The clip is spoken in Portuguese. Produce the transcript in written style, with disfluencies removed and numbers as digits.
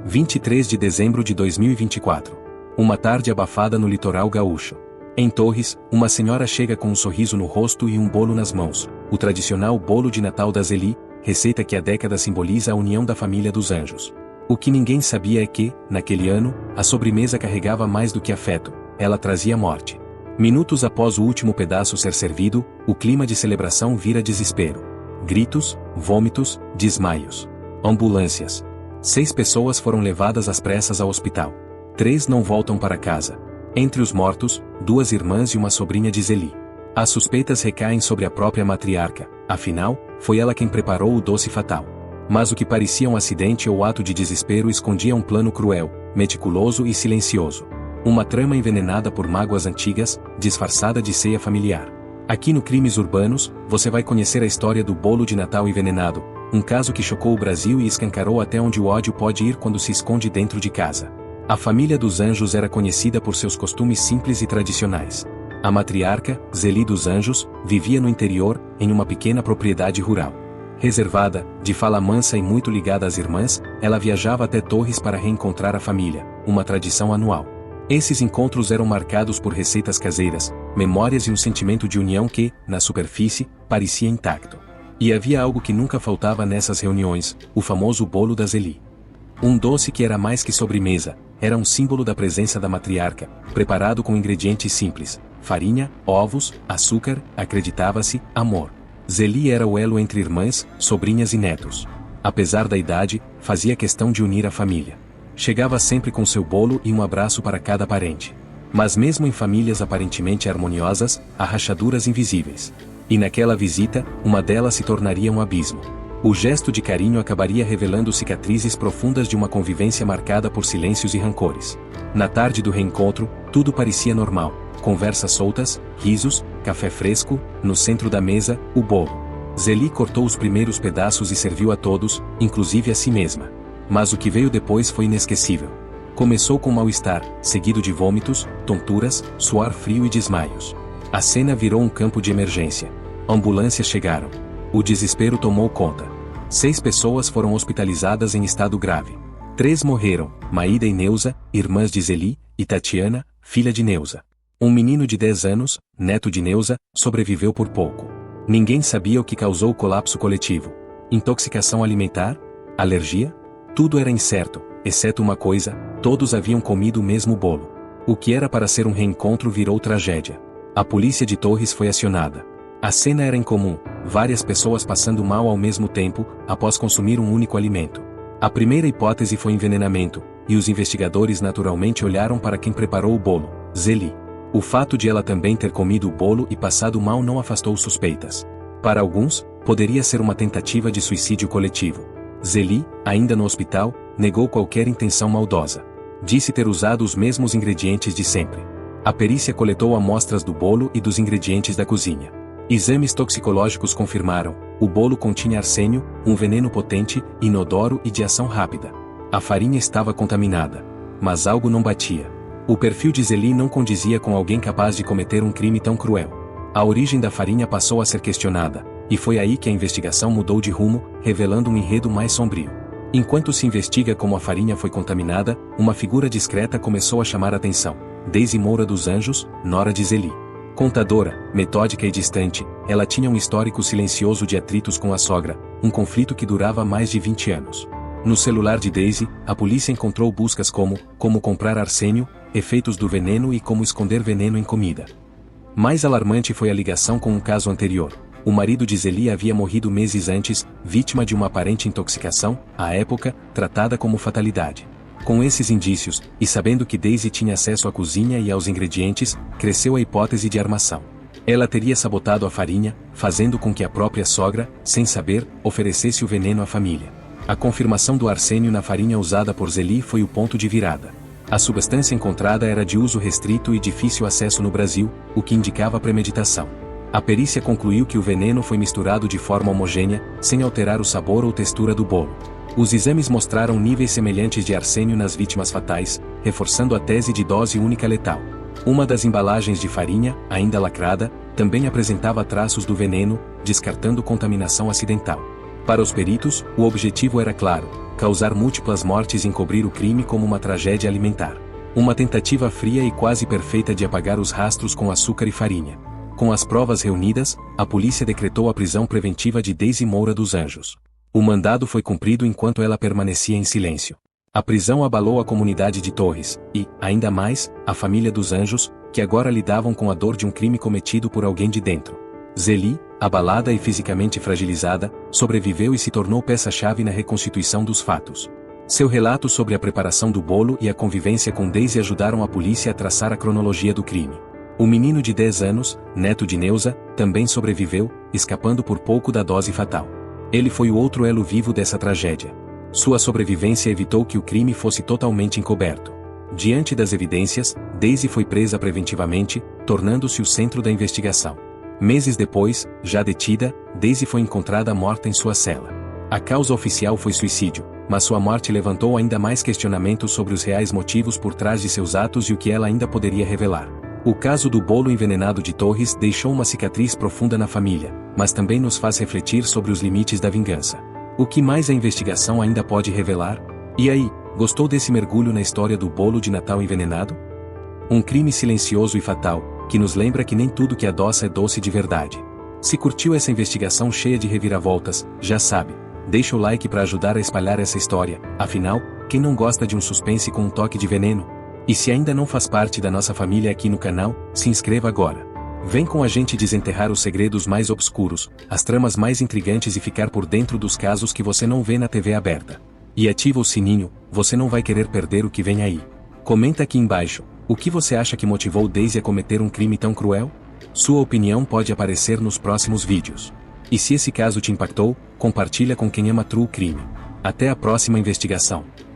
23 de dezembro de 2024. Uma tarde abafada no litoral gaúcho. Em Torres, uma senhora chega com um sorriso no rosto e um bolo nas mãos, o tradicional bolo de Natal da Zeli, receita que há décadas simboliza a união da família dos anjos. O que ninguém sabia é que, naquele ano, a sobremesa carregava mais do que afeto, ela trazia morte. Minutos após o último pedaço ser servido, o clima de celebração vira desespero. Gritos, vômitos, desmaios. Ambulâncias. 6 pessoas foram levadas às pressas ao hospital. 3 não voltam para casa. Entre os mortos, 2 irmãs e uma sobrinha de Zeli. As suspeitas recaem sobre a própria matriarca, afinal, foi ela quem preparou o doce fatal. Mas o que parecia um acidente ou ato de desespero escondia um plano cruel, meticuloso e silencioso. Uma trama envenenada por mágoas antigas, disfarçada de ceia familiar. Aqui no Crimes Urbanos, você vai conhecer a história do bolo de Natal envenenado, um caso que chocou o Brasil e escancarou até onde o ódio pode ir quando se esconde dentro de casa. A família dos Anjos era conhecida por seus costumes simples e tradicionais. A matriarca, Zeli dos Anjos, vivia no interior, em uma pequena propriedade rural. Reservada, de fala mansa e muito ligada às irmãs, ela viajava até Torres para reencontrar a família, uma tradição anual. Esses encontros eram marcados por receitas caseiras, memórias e um sentimento de união que, na superfície, parecia intacto. E havia algo que nunca faltava nessas reuniões, o famoso bolo da Zeli. Um doce que era mais que sobremesa, era um símbolo da presença da matriarca, preparado com ingredientes simples, farinha, ovos, açúcar, acreditava-se, amor. Zeli era o elo entre irmãs, sobrinhas e netos. Apesar da idade, fazia questão de unir a família. Chegava sempre com seu bolo e um abraço para cada parente. Mas mesmo em famílias aparentemente harmoniosas, há rachaduras invisíveis. E naquela visita, uma delas se tornaria um abismo. O gesto de carinho acabaria revelando cicatrizes profundas de uma convivência marcada por silêncios e rancores. Na tarde do reencontro, tudo parecia normal. Conversas soltas, risos, café fresco, no centro da mesa, o bolo. Zeli cortou os primeiros pedaços e serviu a todos, inclusive a si mesma. Mas o que veio depois foi inesquecível. Começou com mal-estar, seguido de vômitos, tonturas, suor frio e desmaios. A cena virou um campo de emergência. Ambulâncias chegaram. O desespero tomou conta. 6 pessoas foram hospitalizadas em estado grave. 3 morreram, Maída e Neuza, irmãs de Zeli, e Tatiana, filha de Neuza. Um menino de 10 anos, neto de Neuza, sobreviveu por pouco. Ninguém sabia o que causou o colapso coletivo. Intoxicação alimentar? Alergia? Tudo era incerto, exceto uma coisa: todos haviam comido o mesmo bolo. O que era para ser um reencontro virou tragédia. A polícia de Torres foi acionada. A cena era incomum, várias pessoas passando mal ao mesmo tempo, após consumir um único alimento. A primeira hipótese foi envenenamento, e os investigadores naturalmente olharam para quem preparou o bolo, Zeli. O fato de ela também ter comido o bolo e passado mal não afastou suspeitas. Para alguns, poderia ser uma tentativa de suicídio coletivo. Zeli, ainda no hospital, negou qualquer intenção maldosa. Disse ter usado os mesmos ingredientes de sempre. A perícia coletou amostras do bolo e dos ingredientes da cozinha. Exames toxicológicos confirmaram: o bolo continha arsênio, um veneno potente, inodoro e de ação rápida. A farinha estava contaminada. Mas algo não batia. O perfil de Zeli não condizia com alguém capaz de cometer um crime tão cruel. A origem da farinha passou a ser questionada, e foi aí que a investigação mudou de rumo, revelando um enredo mais sombrio. Enquanto se investiga como a farinha foi contaminada, uma figura discreta começou a chamar a atenção: Deise Moura dos Anjos, nora de Zeli. Contadora, metódica e distante, ela tinha um histórico silencioso de atritos com a sogra, um conflito que durava mais de 20 anos. No celular de Deise, a polícia encontrou buscas como comprar arsênio, efeitos do veneno e como esconder veneno em comida. Mais alarmante foi a ligação com um caso anterior. O marido de Zeli havia morrido meses antes, vítima de uma aparente intoxicação, à época, tratada como fatalidade. Com esses indícios, e sabendo que Deise tinha acesso à cozinha e aos ingredientes, cresceu a hipótese de armação. Ela teria sabotado a farinha, fazendo com que a própria sogra, sem saber, oferecesse o veneno à família. A confirmação do arsênio na farinha usada por Zeli foi o ponto de virada. A substância encontrada era de uso restrito e difícil acesso no Brasil, o que indicava premeditação. A perícia concluiu que o veneno foi misturado de forma homogênea, sem alterar o sabor ou textura do bolo. Os exames mostraram níveis semelhantes de arsênio nas vítimas fatais, reforçando a tese de dose única letal. Uma das embalagens de farinha, ainda lacrada, também apresentava traços do veneno, descartando contaminação acidental. Para os peritos, o objetivo era claro: causar múltiplas mortes e encobrir o crime como uma tragédia alimentar. Uma tentativa fria e quase perfeita de apagar os rastros com açúcar e farinha. Com as provas reunidas, a polícia decretou a prisão preventiva de Daisy Moura dos Anjos. O mandado foi cumprido enquanto ela permanecia em silêncio. A prisão abalou a comunidade de Torres, e, ainda mais, a família dos Anjos, que agora lidavam com a dor de um crime cometido por alguém de dentro. Zeli, abalada e fisicamente fragilizada, sobreviveu e se tornou peça-chave na reconstituição dos fatos. Seu relato sobre a preparação do bolo e a convivência com Daisy ajudaram a polícia a traçar a cronologia do crime. O menino de 10 anos, neto de Neuza, também sobreviveu, escapando por pouco da dose fatal. Ele foi o outro elo vivo dessa tragédia. Sua sobrevivência evitou que o crime fosse totalmente encoberto. Diante das evidências, Daisy foi presa preventivamente, tornando-se o centro da investigação. Meses depois, já detida, Daisy foi encontrada morta em sua cela. A causa oficial foi suicídio, mas sua morte levantou ainda mais questionamentos sobre os reais motivos por trás de seus atos e o que ela ainda poderia revelar. O caso do bolo envenenado de Torres deixou uma cicatriz profunda na família, mas também nos faz refletir sobre os limites da vingança. O que mais a investigação ainda pode revelar? E aí, gostou desse mergulho na história do bolo de Natal envenenado? Um crime silencioso e fatal, que nos lembra que nem tudo que adoça é doce de verdade. Se curtiu essa investigação cheia de reviravoltas, já sabe, deixa o like para ajudar a espalhar essa história, afinal, quem não gosta de um suspense com um toque de veneno? E se ainda não faz parte da nossa família aqui no canal, se inscreva agora. Vem com a gente desenterrar os segredos mais obscuros, as tramas mais intrigantes e ficar por dentro dos casos que você não vê na TV aberta. E ativa o sininho, você não vai querer perder o que vem aí. Comenta aqui embaixo, o que você acha que motivou Daisy a cometer um crime tão cruel? Sua opinião pode aparecer nos próximos vídeos. E se esse caso te impactou, compartilha com quem ama True Crime. Até a próxima investigação.